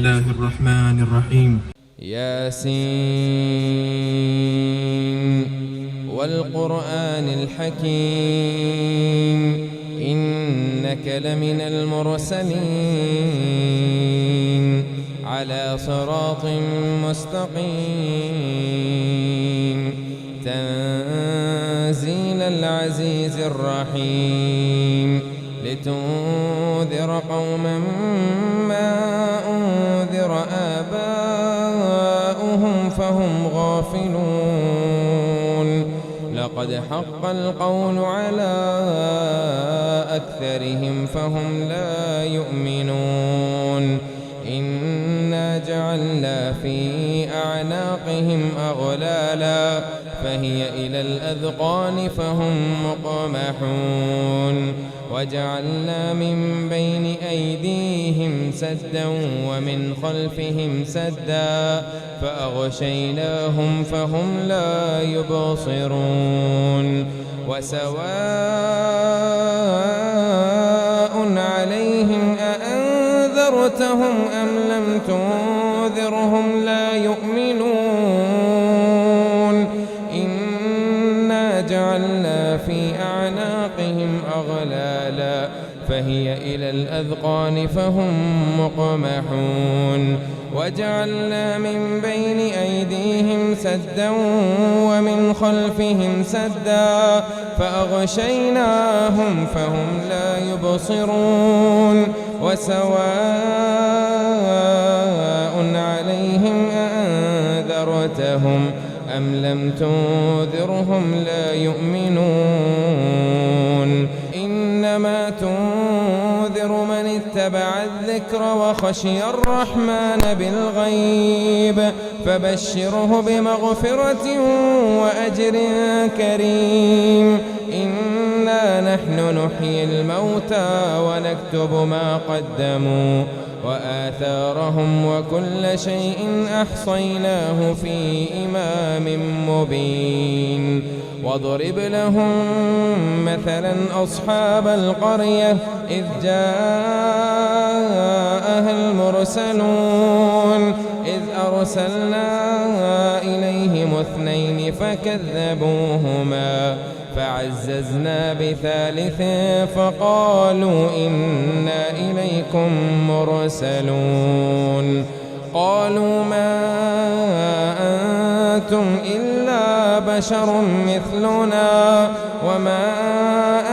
الله الرحمن الرحيم. ياسين والقرآن الحكيم إنك لمن المرسلين على صراط مستقيم تنزيل العزيز الرحيم لتنذر قوما ما أنذر آباؤهم فهم غافلون لقد حق القول على أكثرهم فهم لا يؤمنون إنا جعلنا في أعناقهم أغلالا فهي إلى الأذقان فهم مقمحون وجعلنا من بين أيديهم سدا ومن خلفهم سدا فأغشيناهم فهم لا يبصرون وسواء عليهم أأنذرتهم أم لم تنذرهم لا يؤمنون إنا جعلنا في أعناقهم أغلالا فهي إلى الأذقان فهم مقمحون وجعلنا من بين أيديهم سدا ومن خلفهم سدا فأغشيناهم فهم لا يبصرون وسواء عليهم أأنذرتهم أم لم تنذرهم لا يؤمنون إنما تنذر من اتبع الذكر وخشي الرحمن بالغيب فبشره بمغفرة وأجر كريم إنا نحن نحيي الموتى ونكتب ما قدموا وآثارهم وكل شيء أحصيناه في إمام مبين واضرب لهم مثلا أصحاب القرية إذ جاءها المرسلون إذ أرسلنا إليهم اثنين فكذبوهما فعززنا بثالث فقالوا إنا إليكم مرسلون قالوا ما أنتم إلا بشر مثلنا وما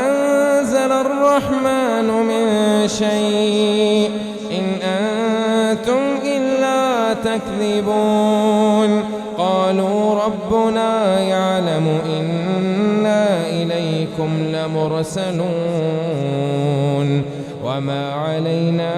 أنزل الرحمن من شيء إن أنتم إلا تكذبون قالوا ربنا يعلم إنا إليكم لمرسلون وما علينا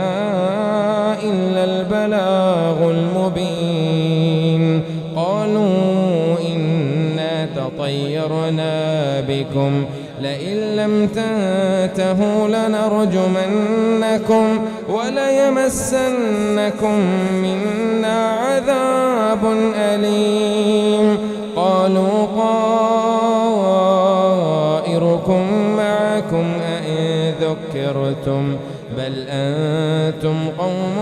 إلا البلاغ المبين قالوا إنا تطيرنا بكم لئن لم تنتهوا لنرجمنكم وليمسنكم منا عذاب أليم قالوا طائركم معكم أئن ذكرتم بل أنتم قوم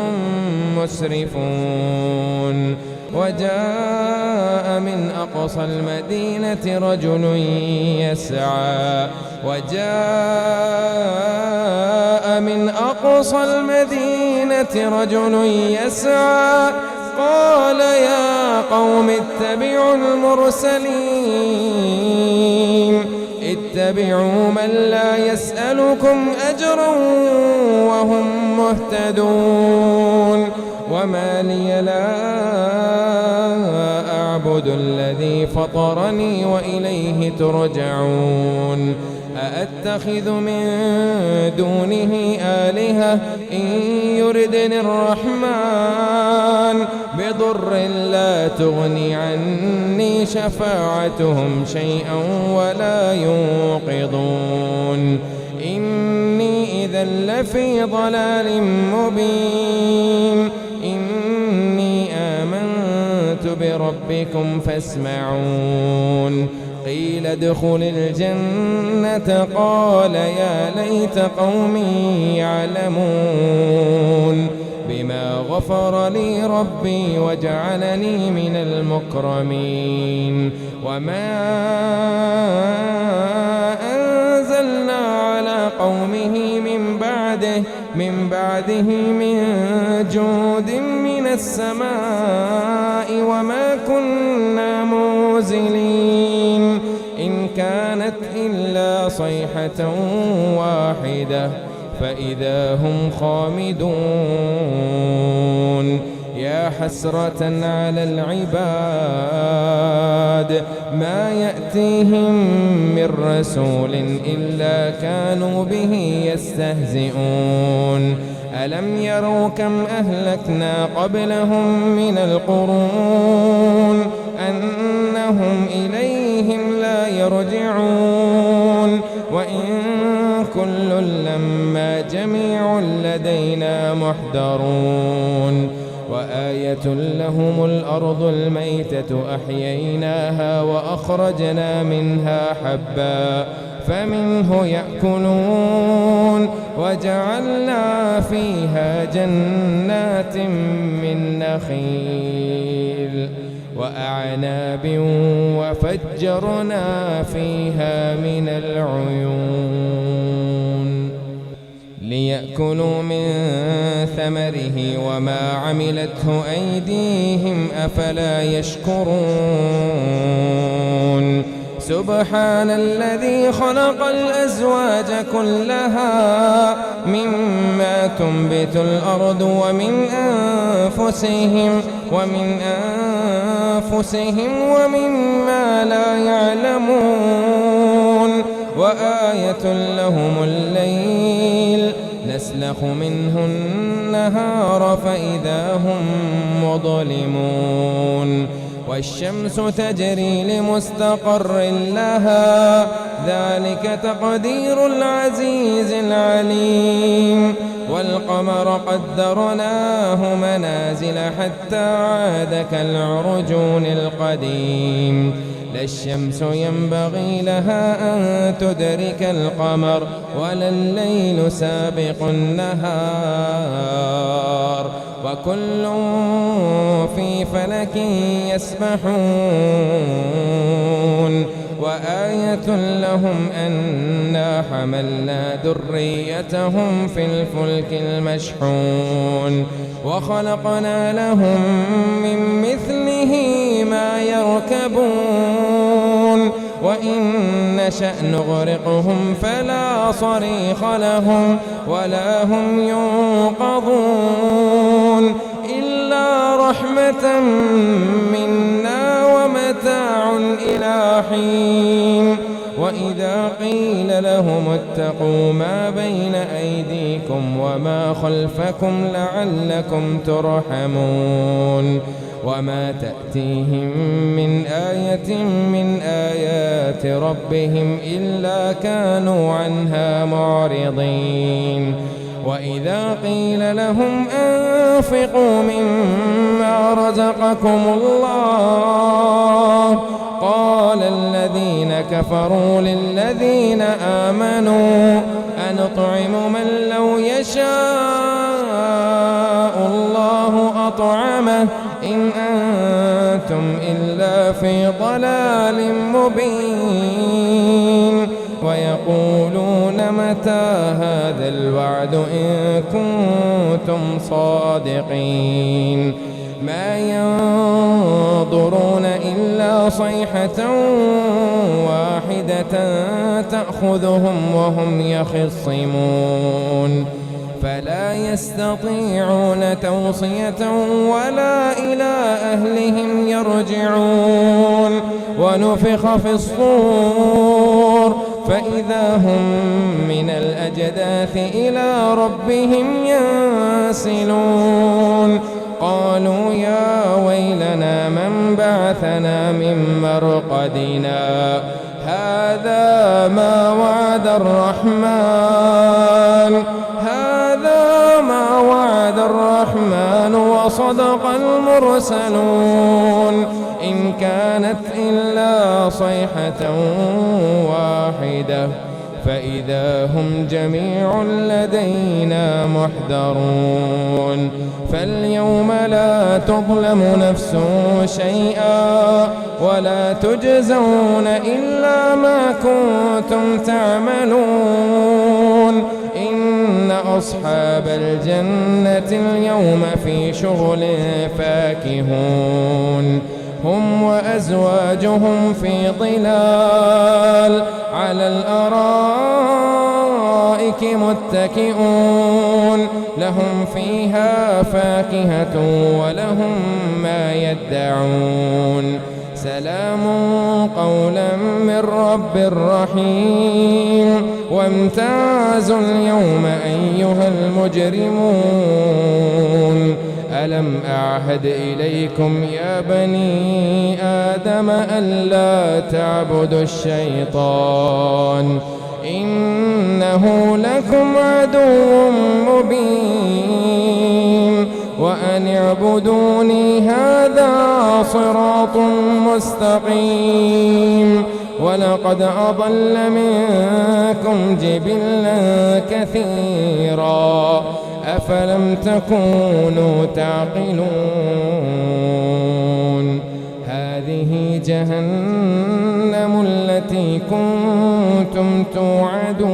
مسرفون وجاء من أقصى المدينة رجل يسعى قال يا قوم اتبعوا المرسلين اتبعوا من لا يسألكم أجرا وهم مهتدون وما لي لا أعبد الذي فطرني وإليه ترجعون أأتخذ من دونه آلهة إن يردني الرحمن بضر لا تغني عني شفاعتهم شيئا ولا ينقذون إني إذا لفي ضلال مبين إني آمنت بربكم فاسمعون قيل ادخل الجنة قال يا ليت قومي يعلمون بما غفر لي ربي وجعلني من المكرمين. وما أنزلنا على قومه من بعده من جود من السماء وما كنا منزلين إن كانت إلا صيحة واحدة فإذا هم خامدون. يا حسرة على العباد ما يأتيهم من رسول إلا كانوا به يستهزئون. ألم يروا كم أهلكنا قبلهم من القرون أنهم إليهم لا يرجعون وإن كل لما جميع لدينا محضرون. وآية لهم الأرض الميتة أحييناها وأخرجنا منها حبا فمنه يأكلون وجعلنا فيها جنات من نخيل وأعناب وفجرنا فيها من العيون ليأكلوا من ثمره وما عملته أيديهم أفلا يشكرون. سبحان الذي خلق الأزواج كلها مما تنبت الأرض ومن أنفسهم ومما لا يعلمون. وآية لهم الليل نسلخ منه النهار فإذا هم مظلمون. والشمس تجري لمستقر لها ذلك تقدير العزيز العليم. والقمر قدرناه منازل حتى عاد كالعرجون القديم. لا الشمس ينبغي لها أن تدرك القمر ولا الليل سابق النهار وكل في فلك يسبحون. وآية لهم أنا حملنا ذريتهم في الفلك المشحون وخلقنا لهم من مثله ما يركبون. وإن نشأ نغرقهم فلا صريخ لهم ولا هم ينقذون إلا رحمة منا ومتاع إلى حين. وإذا قيل لهم اتقوا ما بين أيديكم وما خلفكم لعلكم ترحمون. وما تأتيهم من آية من آيات ربهم إلا كانوا عنها معرضين. وإذا قيل لهم أنفقوا مما رزقكم الله قال الذين كفروا للذين آمنوا أنطعم من لو يشاء الله أطعمه إن أنتم إلا في ضلال مبين. ويقولون متى هذا الوعد إن كنتم صادقين. ما ينظرون إلا صيحة واحدة تأخذهم وهم يخصمون فلا يستطيعون توصية ولا إلى أهلهم يرجعون. ونفخ في الصور فإذا هم من الأجداث إلى ربهم ينسلون. قالوا يا ويلنا من بعثنا من مرقدنا هذا ما وعد الرحمن وصدق المرسلون إن كانت إلا صيحة واحدة فإذا هم جميع لدينا محضرون فاليوم لا تظلم نفس شيئا ولا تجزون إلا ما كنتم تعملون إن أصحاب الجنة اليوم في شغل فاكهون هم وأزواجهم في ظلال على الأرائك متكئون لهم فيها فاكهة ولهم ما يدعون سلام قولا من رب رحيم وامتازوا اليوم أيها المجرمون ألم أعهد إليكم يا بني آدم ألا تعبدوا الشيطان إنه لكم عدو مبين وأن اعبدوني هذا صراط مستقيم ولقد أضل منكم جبلا كثيرا أفلم تكونوا تعقلون هذه جهنم التي كنتم توعدون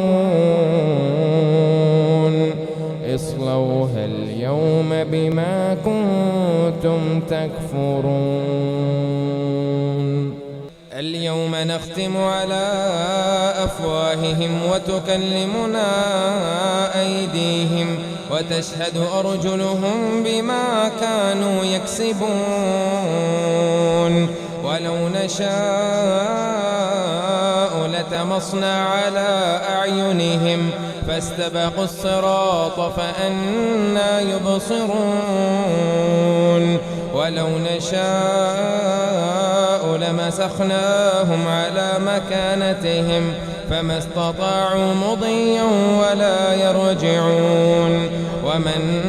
اصلوها اليوم بما كنتم تكفرون اليوم نختم على أفواههم وتكلمنا أيديهم وتشهد أرجلهم بما كانوا يكسبون ولو نشاء لتمصنا على أعينهم فاستبقوا الصراط فأنى يبصرون ولو نشاء لمسخناهم على مكانتهم فما استطاعوا مضيا ولا يرجعون ومن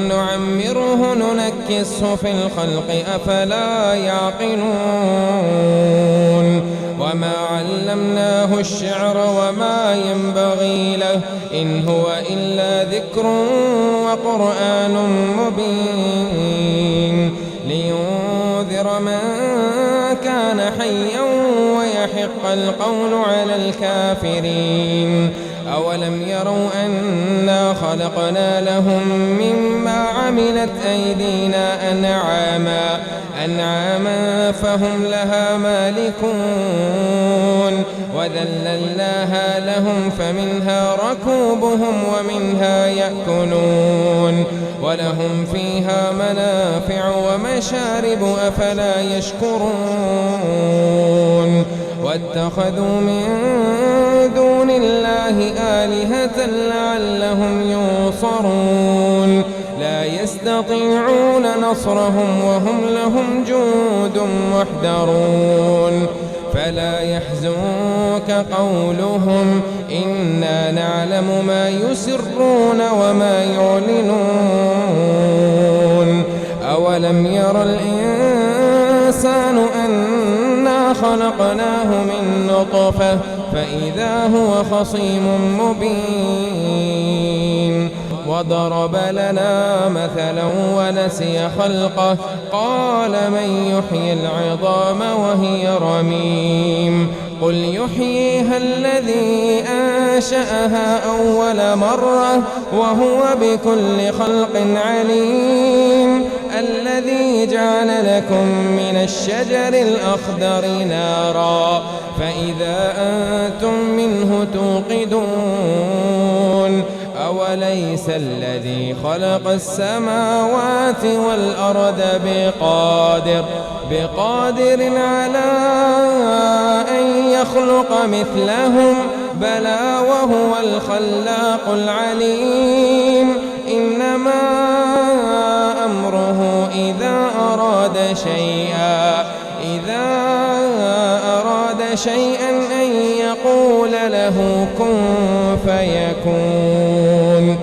نعمره ننكسه في الخلق أفلا يعقلون وما علمناه الشعر وما ينبغي له إن هو إلا ذكر وقرآن مبين لينذر من كان حيا ويحق القول على الكافرين أولم يروا أنا خلقنا لهم مما عملت أيدينا أنعاما فهم لها مالكون وذللناها لهم فمنها ركوبهم ومنها يأكلون ولهم فيها منافع ومشارب أفلا يشكرون واتخذوا من دون الله آلهة لعلهم ينصرون لا يستطيعون نصرهم وهم لهم جند محضرون فلا يحزنك قولهم إنا نعلم ما يسرون وما يعلنون أولم ير الإنسان أنا خلقناه من نطفة فإذا هو خصيم مبين وضرب لنا مثلا ونسي خلقه قال من يحيي العظام وهي رميم قل يحييها الذي أنشأها أول مرة وهو بكل خلق عليم الذي جعل لكم من الشجر الأخضر نارا فإذا أنتم منه توقدون أوليس الذي خلق السماوات والأرض بقادر على أن يخلق مثلهم بلى وهو الخلاق العليم إنما أمره إذا أراد شيئا أن يقول له كن فيكون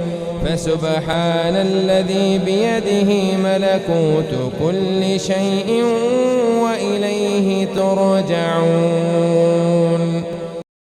فسبحان الذي بيده ملكوت كل شيء وإليه ترجعون